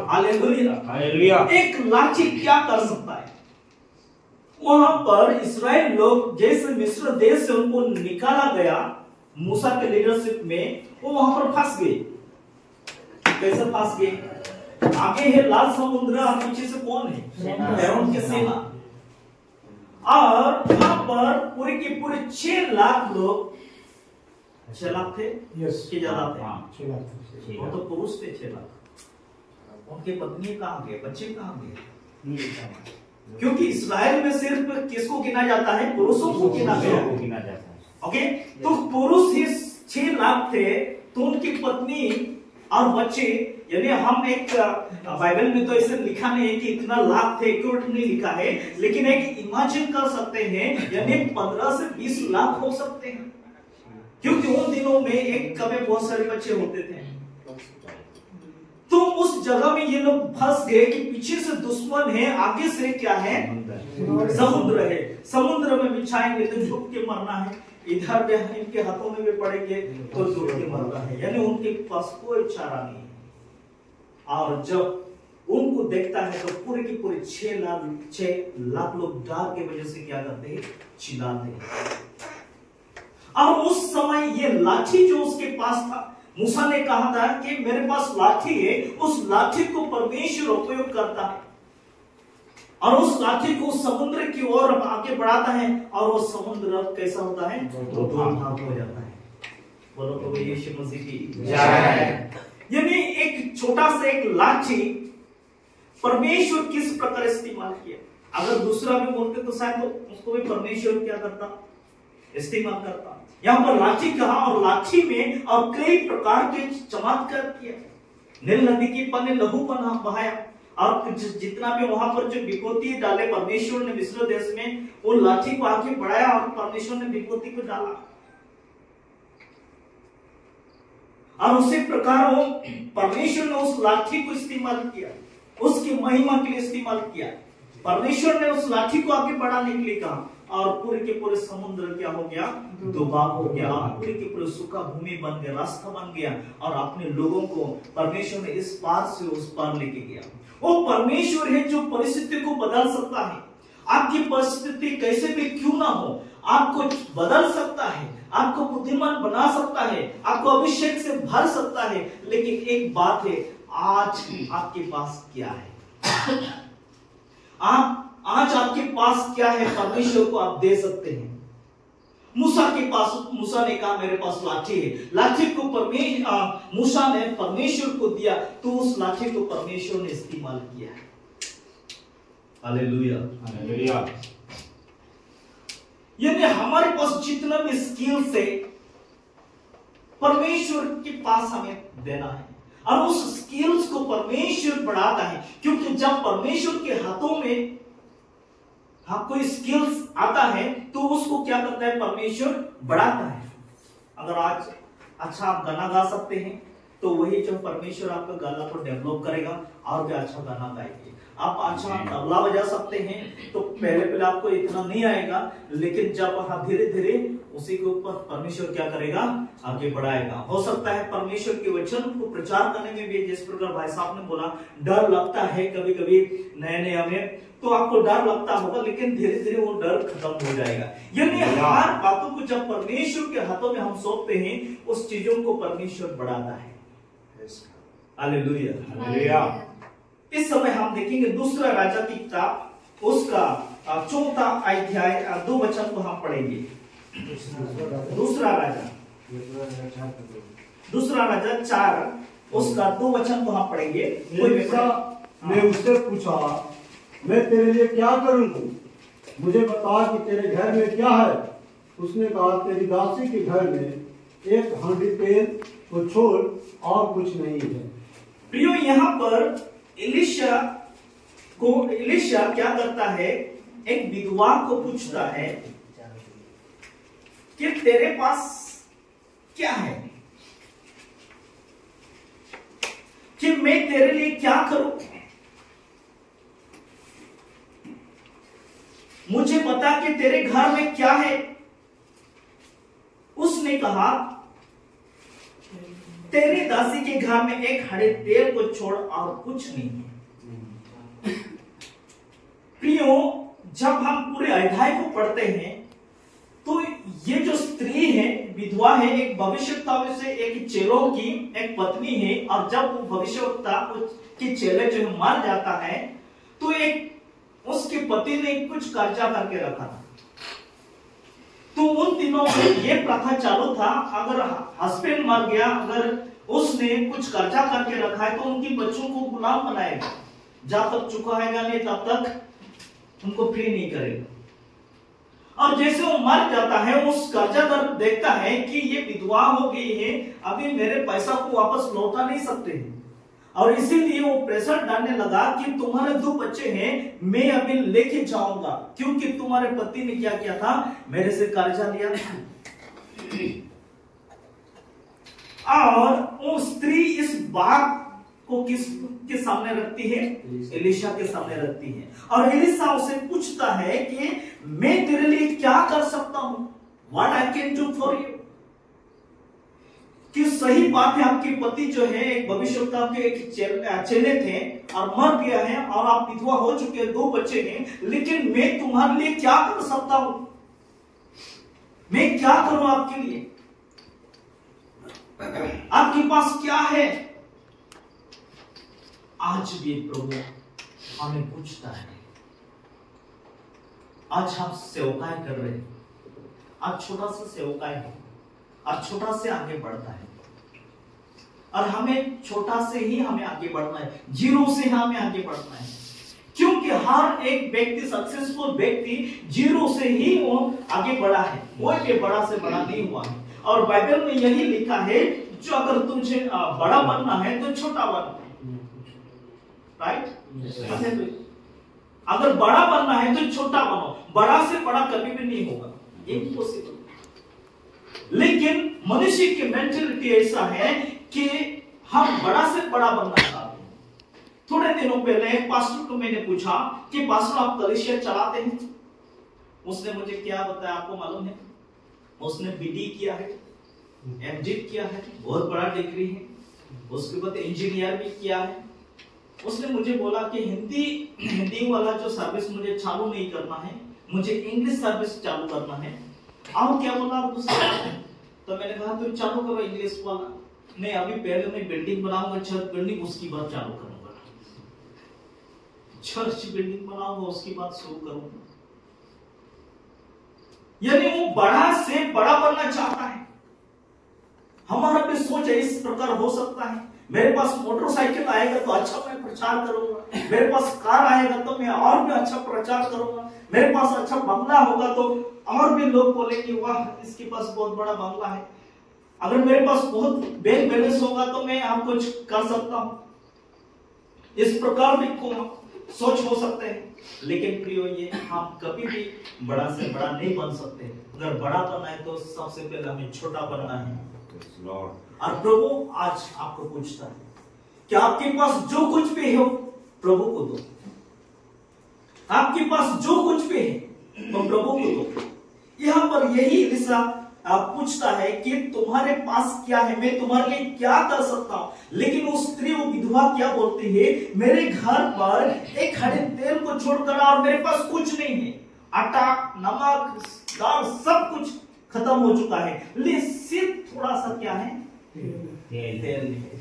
Hallelujah. एक लाठी क्या कर सकता है? वहां पर इस्राएल लोग जैसे मिस्र देश से उनको निकाला गया मूसा के लीडरशिप में, वो वहां पर फंस गए। कैसे फंस गए? आगे है लाल समुद्र और पीछे से कौन है? फिरौन की सेना। और वहां पर पूरे के पूरे 6 लाख लोग, 6 लाख थे कि ज्यादा थे? वो तो पुरुष थे 6 लाख। उनके पत्नी कहां गए? बच्चे कहां गए? क्योंकि इस्राएल में सिर्फ किसको गिना जाता है? पुरुषों को गिना जाता है। ओके, तो पुरुष ही 6 लाख थे, तो उनकी पत्नी और बच्चे, यानी हम एक बाइबल में तो ऐसे लिखा नहीं है कि इतना लाख थे, क्यों नहीं लिखा है, लेकिन एक इमेजिन कर सकते हैं, यानी 15 से 20 लाख हो सकते हैं, क्योंकि उन दिनों में एक में बहुत सारे बच्चे होते थे। तो उस जगह में ये लोग फंस गए कि पीछे से दुश्मन है, आगे से क्या है? समुद्र है। समुद्र में बिछाएंगे तो डूब के मरना है, इधर भी इनके हाथों में भी पड़ेंगे तो डूब के मरना है, यानी उनके पास कोई चारा नहीं है। और जब उनको देखता है तो पूरे के पूरे 6 लाख लोग डर के वजह से क्या करते हैं? चिल्लाते हैं। और उस समय ये लाठी जो उसके पास था, मूसा ने कहा था कि मेरे पास लाठी है, उस लाठी को परमेश्वर उपयोग करता है और उस लाठी को समुद्र की ओर आगे बढ़ाता है, और वो समुद्र कैसा होता है? दो भाग हो जाता है। बोलो तो यीशु मसीह की जय। यानी एक छोटा सा एक लाठी परमेश्वर किस प्रकार इस्तेमाल किया। अगर दूसरा भी बोलते तो शायद उसको भी परमेश्वर क्या करता? इस्तेमाल करता। यहाँ पर लाठी कहा, और लाठी में और कई प्रकार के चमत्कार किया। नील नदी की पानी लहू बहाया, और जितना भी वहां पर जो विभूति डाले परमेश्वर ने मिस्र देश में, वो लाठी को आगे बढ़ाया और परमेश्वर ने विभूति को डाला। और उसी प्रकार वो परमेश्वर ने उस लाठी को इस्तेमाल किया, उसकी महिमा के लिए इस्तेमाल किया। परमेश्वर ने उस लाठी को आगे बढ़ाने के लिए कहा, और पूरे के पूरे समुद्र क्या हो गया? 2 भाग हो गया, और पूरे के पूरे सूखा भूमि बन गया, रास्ता बन गया, और अपने लोगों को परमेश्वर ने इस पार से उस पार लेके गया। वो परमेश्वर है जो परिस्थिति को बदल सकता है। आपकी परिस्थिति कैसे भी क्यों ना हो, आपको बदल सकता है, आपको बुद्धिमान बना सकता है, आपको अभिषेक से भर सकता है। लेकिन एक बात है, आज आपके पास क्या है? आज आपके पास क्या है? परमेश्वर को आप दे सकते हैं। मूसा के पास, मूसा ने कहा मेरे पास लाठी है, लाठी को मूसा ने परमेश्वर को दिया, तो उस लाठी को परमेश्वर ने इस्तेमाल किया है। Hallelujah, hallelujah. यानी हमारे पास जितना भी स्किल्स है, परमेश्वर के पास हमें देना है, और उस स्किल्स को परमेश्वर बढ़ाता है। क्योंकि जब परमेश्वर के हाथों में कोई स्किल्स आता है, तो उसको क्या करता है? परमेश्वर बढ़ाता है। अगर आज अच्छा आप गाना गा सकते हैं, तो वही जो परमेश्वर आपका गाना को डेवलप करेगा और भी अच्छा गाना गाएंगे। आप अच्छा तबला बजा सकते हैं, तो पहले आपको इतना नहीं आएगा, लेकिन जब आप धीरे धीरे उसी के ऊपर परमेश्वर क्या करेगा? आगे बढ़ाएगा। हो सकता है परमेश्वर के वचन को प्रचार करने में भी, जिस प्रकार भाई साहब ने बोला, डर लगता है कभी कभी नए नए हमें, तो आपको डर लगता होगा, लेकिन धीरे धीरे वो डर खत्म हो जाएगा। यानी हर बातों को जब परमेश्वर के हाथों में हम सौंपते हैं, उस चीजों को परमेश्वर बढ़ाता है। Hallelujah, hallelujah. इस समय हम देखेंगे दूसरा राजा की किताब, उसका 4था अध्याय 2 वचन को हम पढ़ेंगे। दूसरा राजा 4 उसका 2 वचन को हम पढ़ेंगे। मैं उससे पूछा, मैं तेरे लिए क्या करूं? मुझे बता कि तेरे घर में क्या है। उसने कहा, तेरी दासी के घर में 1 हांडी तेल को छोड़ और कुछ नहीं है। प्रियो, यहाँ पर एलिशा क्या करता है? एक विधवा को पूछता है कि तेरे पास क्या है, कि मैं तेरे लिए क्या करूं? मुझे बता कि तेरे घर में क्या है। उसने कहा, तेरी दासी के घर में एक हड़े तेल को छोड़ और कुछ नहीं है। प्रियो, जब हम पूरे अध्याय को पढ़ते हैं तो ये जो स्त्री है, विधवा है, एक भविष्यवक्ता में से एक चेलों की एक पत्नी है, और जब वो भविष्यवक्ता के चेले जो मर जाता है तो एक उसके पति ने कुछ कर्जा करके रखा था। तो उन दिनों में ये प्रथा चालू था, अगर हस्बैंड मर गया, अगर उसने कुछ कर्जा करके रखा है तो उनकी बच्चों को गुलाम बनाएगा, जब तक चुकाएगा नहीं तब तक उनको फ्री नहीं करेगा। और जैसे वो मर जाता है, उस कर्जादार देखता है कि ये विधवा हो गई है, अभी मेरे पैसा को वापस लौटा नहीं सकते हैं, और इसीलिए वो प्रेशर डालने लगा कि तुम्हारे 2 बच्चे हैं, मैं अभी लेके जाऊंगा, क्योंकि तुम्हारे पति ने क्या किया था, मेरे से कर्जा लिया था। और वो स्त्री इस बात को किसके सामने रखती है? एलिशा के सामने रखती है, और एलिशा उसे पूछता है कि मैं तेरे लिए क्या कर सकता हूं, what I can do for you. कि सही बात है, आपके पति जो है एक भविष्यवक्ता के एक चेले थे और मर गया है, और आप विधवा हो चुके हैं, 2 बच्चे हैं, लेकिन मैं तुम्हारे लिए क्या कर सकता हूं, मैं क्या करूं आपके लिए, आपके पास क्या है। आज भी प्रभु हमें पूछता है, आज हम सेवकाई कर रहे हैं, आज छोटा सा सेवकाई है और छोटा से आगे बढ़ता है, और हमें छोटा से ही हमें आगे बढ़ना है, 0 से हमें आगे बढ़ना है, क्योंकि हर एक व्यक्ति, सक्सेसफुल व्यक्ति 0 से ही वो आगे बढ़ा है, कोई भी बड़ा से बड़ा नहीं हुआ है। और बाइबल में यही लिखा है, जो अगर तुझे बड़ा बनना है तो छोटा बन, राइट? अगर बड़ा बनना है तो छोटा बनो, बड़ा से बड़ा कभी भी नहीं होगा, इम्पॉसिबल। लेकिन मनुष्य की मेंटालिटी ऐसा है कि हम बड़ा से बड़ा बनना चाहते हैं। थोड़े दिनों पहले एक पास्टर को मैंने पूछा कि पास्टर आप कलीसिया चलाते हैं? उसने मुझे क्या बताया आपको मालूम है? उसने बीडी किया है, एमजिट किया है, बहुत बड़ा डिग्री है, उसके बाद इंजीनियर भी किया है। उसने मुझे बोला कि हिंदी वाला जो सर्विस मुझे चालू नहीं करना है, मुझे इंग्लिश सर्विस चालू करना है। और क्या बोला दूसरा? तो मैंने कहा तो चालू करो इंग्लिश वाला। नहीं, अभी पहले मैं बिल्डिंग बनाऊंगा, चर्च बिल्डिंग, उसकी बाद चालू करूंगा, चर्च बिल्डिंग बनाऊंगा, उसकी बाद शुरू करूंगा। यानी वो बड़ा से बड़ा बनना चाहता है। हमारा भी सोच इस प्रकार हो सकता है, मेरे पास मोटरसाइकिल आएगा तो अच्छा मैं प्रचार करूंगा, मेरे पास कार आएगा तो मैं और भी अच्छा प्रचार करूंगा, मेरे पास अच्छा बंगला होगा तो और भी लोग बोलेंगे वाह इसके पास बहुत बड़ा बंगला है, अगर मेरे पास बहुत बैंक बैलेंस होगा तो मैं आप कुछ कर सकता हूं। इस प्रकार भी सोच हो सकते हैं, लेकिन प्रियो ये हम कभी भी बड़ा से बड़ा नहीं बन सकते। अगर बड़ा बनना है तो सबसे पहले हमें छोटा बनना है। और प्रभु आज आपको पूछता है कि आपके पास जो कुछ भी हो प्रभु को दो, आपके पास जो कुछ भी है तो प्रभु को दो। यहां पर यही एलिशा पूछता है कि तुम्हारे पास क्या है, मैं तुम्हारे लिए क्या कर सकता हूं। लेकिन वो स्त्री, वो विधवा क्या बोलती है, मेरे घर पर एक खड़े तेल को छोड़कर और मेरे पास कुछ नहीं है, आटा, नमक, दाल सब कुछ खत्म हो चुका है, लेकिन सिर्फ थोड़ा सा क्या है, तेल है,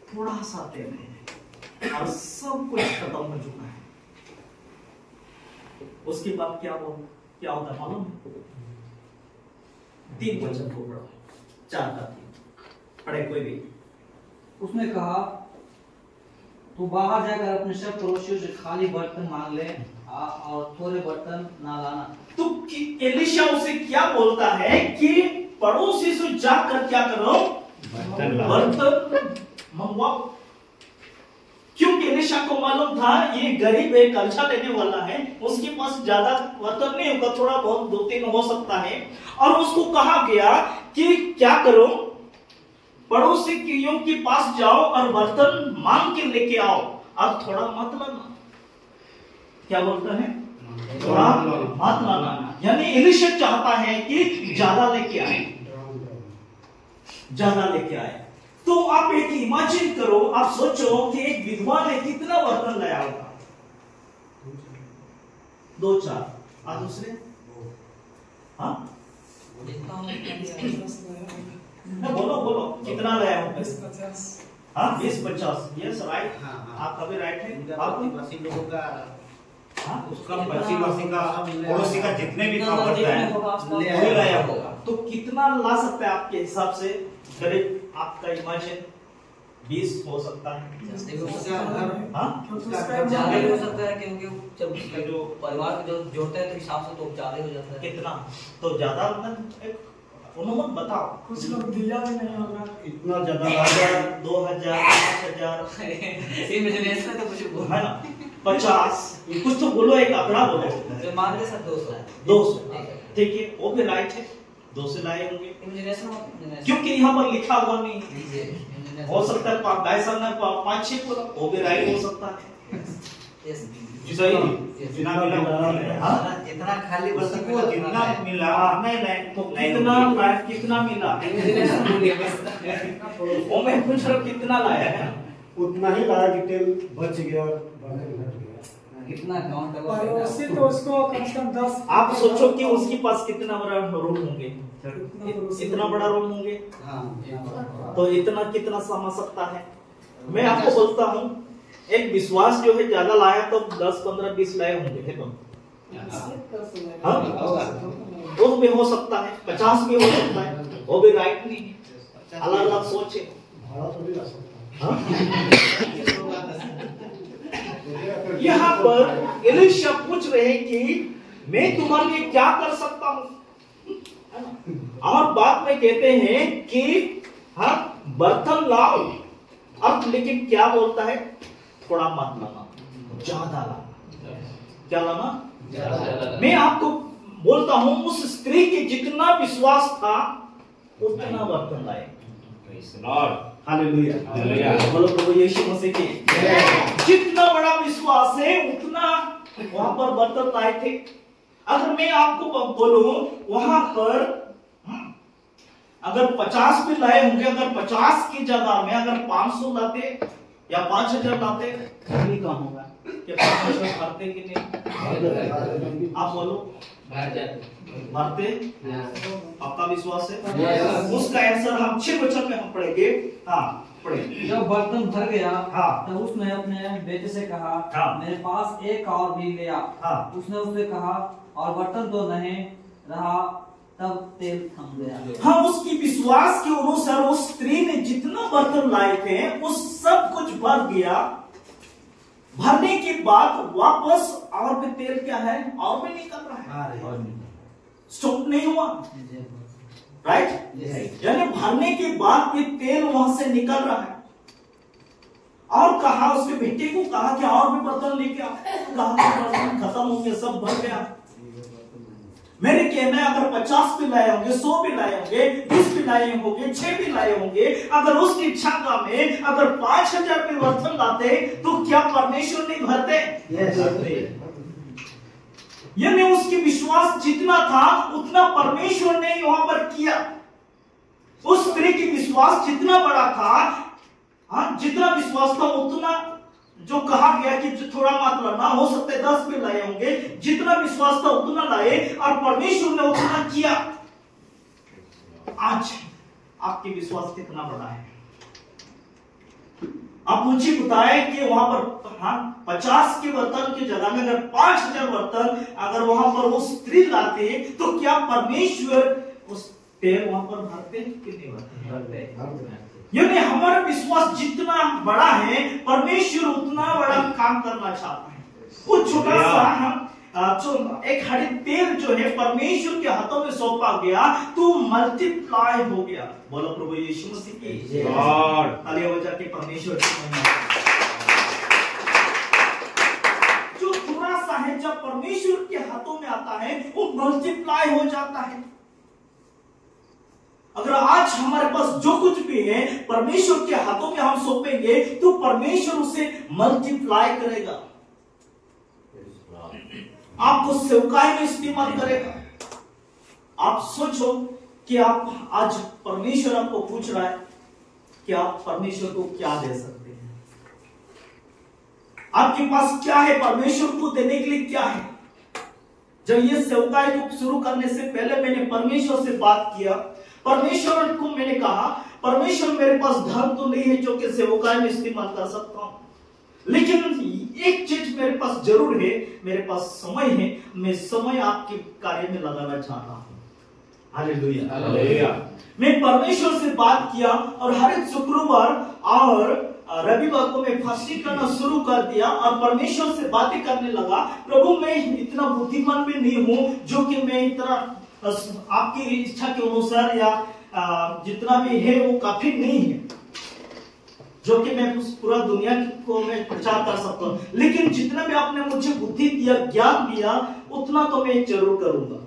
थोड़ा सा तेल है और सब कुछ खत्म हो चुका है। उसके बाद क्या होता मालूम है? 3 वचन को पढ़ो, 4 का 3 पढ़े कोई भी। उसने कहा तू बाहर जाकर अपने सब पड़ोसियों से खाली बर्तन मांग ले और थोड़े बर्तन ना लाना। तो एलिशा उसे क्या बोलता है कि पड़ोसी से जाकर क्या करो, बर्तन मंगवाओ। क्योंकि एलिशा को मालूम था ये गरीब है, कर्जा लेने वाला है, उसके पास ज्यादा बर्तन नहीं होगा, थोड़ा बहुत 2-3 हो सकता है। और उसको कहा गया कि क्या करो, पड़ोसियों के पास जाओ और बर्तन मांग के लेके आओ और थोड़ा मत लाना। क्या बोलता है? थोड़ा मत लाना। यानी एलिशा चाहता है कि ज्यादा लेके आए, ज्यादा लेके आए। तो आप एक इमेजिन करो, आप सोचो कि एक विधवा ने कितना बर्तन लाया होगा। 2-4 और दूसरे हाँ बोलो कितना लाया होगा? 20-50 यस राइट। आपका भी राइट है। आप लोगों का उसका 25 का पड़ोसी का जितने भी खबर है लाया होगा। तो कितना ला सकता है आपके हिसाब से? करीब आपका इमेजिन 20 हो सकता है। ज्यादा हो सकता है क्योंकि जब जो परिवार जो जोड़ते हैं तो हिसाब से तो ज्यादा हो जाता है। कितना तो ज्यादा मतलब उन्होंने बताओ। कुछ लोग दिया भी नहीं होगा इतना ज्यादा 1000 2000 5000 इमेजिनेशन तो कुछ है ना 50 कुछ तो बोलो, एक आंकड़ा बोलो। मान ले सर 200 ठीक है, वो भी राइट है। 2 से लाए होंगे क्योंकि यहाँ पर लिखा हुआ नहीं। हो सकता है 5-6 बोला, वो भी राइट हो सकता है। सही जितना खाली बर्तन को जितना मिला तो कितना मिला वो मैं पूछ रहा हूँ कितना लाया है? उतना ही लाया कि तेल बच गया, कितना अकाउंट पड़ोसी तो उसको कम से कम 10। आप सोचो कि उसके पास कितना बड़ा रूम होंगे? इतना बड़ा रूम होंगे। तो इतना कितना समझ सकता है? मैं आपको बोलता हूँ, एक विश्वास जो है ज्यादा लाया तो 10 15 20 लाए होंगे। वो भी हो सकता है, 50 भी हो सकता है, वो भी राइट नहीं है। अलग अलग सोचे। यहाँ पर एलीशा पूछ रहे हैं कि मैं तुम्हारे लिए क्या कर सकता हूँ। और बाद में कहते हैं कि हाँ बर्तन लाओ। अब लेकिन क्या बोलता है? थोड़ा मत लाना, ज्यादा लाना। क्या लाना? मैं आपको बोलता हूं उस स्त्री के जितना विश्वास था उतना बर्तन लाए। हालेलुया, बोलो प्रभु यीशु मसीह की। जितना बड़ा विश्वास है उतना वहां पर बर्तन लाए थे। अगर मैं आपको बोलूं वहां पर अगर 50 भी लाए होंगे, अगर 50 की जगह में अगर 500 लाते या 5000 लाते कहीं कम होगा कि 5000 भरते कि नहीं? आप बोलो भरते? आपका विश्वास है? उसका आंसर हम 6 वचन में हम पढ़ेंगे। हाँ पढ़े। जब बर्तन भर गया तब उसने अपने बेटे से कहा मेरे पास एक और भी ले आ। उसने उससे कहा और बर्तन तो नहीं रहा, तब तेल थम गया। हाँ, उसकी विश्वास के अनुसार उस स्त्री ने जितना बर्तन लाए थे वो सब कुछ भर गया। भरने के बाद वापस और भी तेल क्या है और भी निकल रहा है, स्टॉप नहीं हुआ। राइट, यानी भरने के बाद भी तेल वहां से निकल रहा है। और कहा उसके बेटे को कहा कि और भी बर्तन लेके आओ। बर्तन खत्म हो गया, सब भर गया। मेरे कहना है अगर 50 भी लाए होंगे, 100 भी लाए होंगे, 20 भी लाए होंगे, 6 भी लाए होंगे, अगर उसकी क्षमता में अगर 5000 भी बर्तन लाते तो क्या परमेश्वर नहीं भरते? यानी उसकी विश्वास जितना था उतना परमेश्वर ने वहां पर किया। उस स्त्री की विश्वास जितना बड़ा था, हाँ जितना विश्वास था उतना जो कहा गया कि जो थोड़ा मात्रा ना हो सकता है 10 भी लाए होंगे, जितना विश्वास था उतना लाए और परमेश्वर ने उतना किया। आज आपकी विश्वास कितना बड़ा है? आप मुझे बताएं कि वहां पर हाँ 50 के बर्तन की जगह में अगर 5000 बर्तन अगर वहां पर वो स्त्री लाते तो क्या परमेश्वर उस तेल वहां पर भरते कि नहीं भरते? यानी हमारा विश्वास जितना बड़ा है परमेश्वर उतना बड़ा काम करना चाहता है। वो छोटा सा हम एक हरी तेल जो है परमेश्वर के हाथों में सौंपा गया तो मल्टीप्लाई हो गया। बोलो प्रभु यीशु मसीह की तालियां बजा के परमेश्वर जो थोड़ा सा है जब परमेश्वर के हाथों में आता है वो मल्टीप्लाई हो जाता है। अगर आज हमारे पास जो कुछ भी है परमेश्वर के हाथों में हम सौंपेंगे तो परमेश्वर उसे मल्टीप्लाई करेगा, आपको सेवकाई में इस्तेमाल करेगा। आप सोचो कि आप आज परमेश्वर आपको पूछ रहा है कि आप परमेश्वर को क्या दे सकते हैं। आपके पास क्या है, परमेश्वर को देने के लिए क्या है। जब ये सेवकाई को शुरू करने से पहले मैंने परमेश्वर से बात किया, परमेश्वर को मैंने कहा, परमेश्वर मेरे पास धन तो नहीं है जो कि सेवकाई में इस्तेमाल कर सकता हूं, लेकिन एक चीज मेरे पास जरूर है, मेरे पास समय है, मैं समय आपके कार्य में लगाना चाहता हूं। Hallelujah, hallelujah. मैं परमेश्वर से बात किया और हर एक शुक्रवार और रविवार को मैं फास्टिंग करना शुरू कर दिया और परमेश्वर से बातें करने लगा। प्रभु मैं इतना बुद्धिमान भी नहीं हूं जो कि मैं इतना आपकी इच्छा के अनुसार या जितना भी है वो काफी नहीं है जो कि मैं पूरा दुनिया को मैं प्रचार कर सकता हूं, लेकिन जितना भी आपने मुझे बुद्धि दिया, ज्ञान दिया, उतना तो मैं जरूर करूंगा।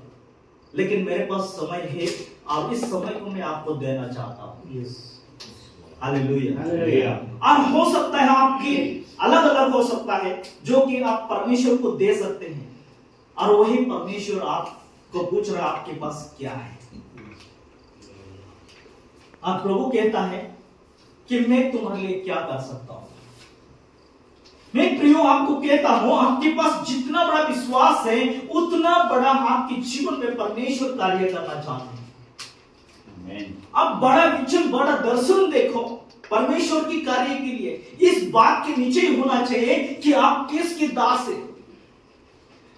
लेकिन मेरे पास समय है और इस समय को मैं आपको देना चाहता हूं। Hallelujah, hallelujah. और हो सकता है आपकी अलग अलग हो सकता है जो कि आप परमेश्वर को दे सकते हैं, और वही परमेश्वर आपको पूछ रहा है आपके पास क्या है। और प्रभु कहता है कि मैं तुम्हारे लिए क्या कर सकता हूं। मैं प्रियो आपको कहता हूं, आपके पास जितना बड़ा विश्वास है उतना बड़ा आपके जीवन में परमेश्वर कार्य करना चाहते हैं। अब बड़ा विजन, बड़ा दर्शन देखो परमेश्वर की कार्य के लिए। इस बात के नीचे ही होना चाहिए कि आप किसके दास हैं।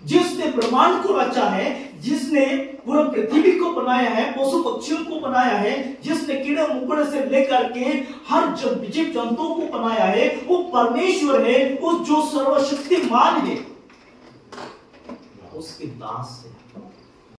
जिसने ब्रह्मांड को रचा है, जिसने पूरा पृथ्वी को बनाया है, पशु पक्षियों को बनाया है, जिसने कीड़े मकोड़े से लेकर के हर जीव जंतुओं को बनाया है, वो परमेश्वर है, वो जो सर्वशक्तिमान है, उसके दास है।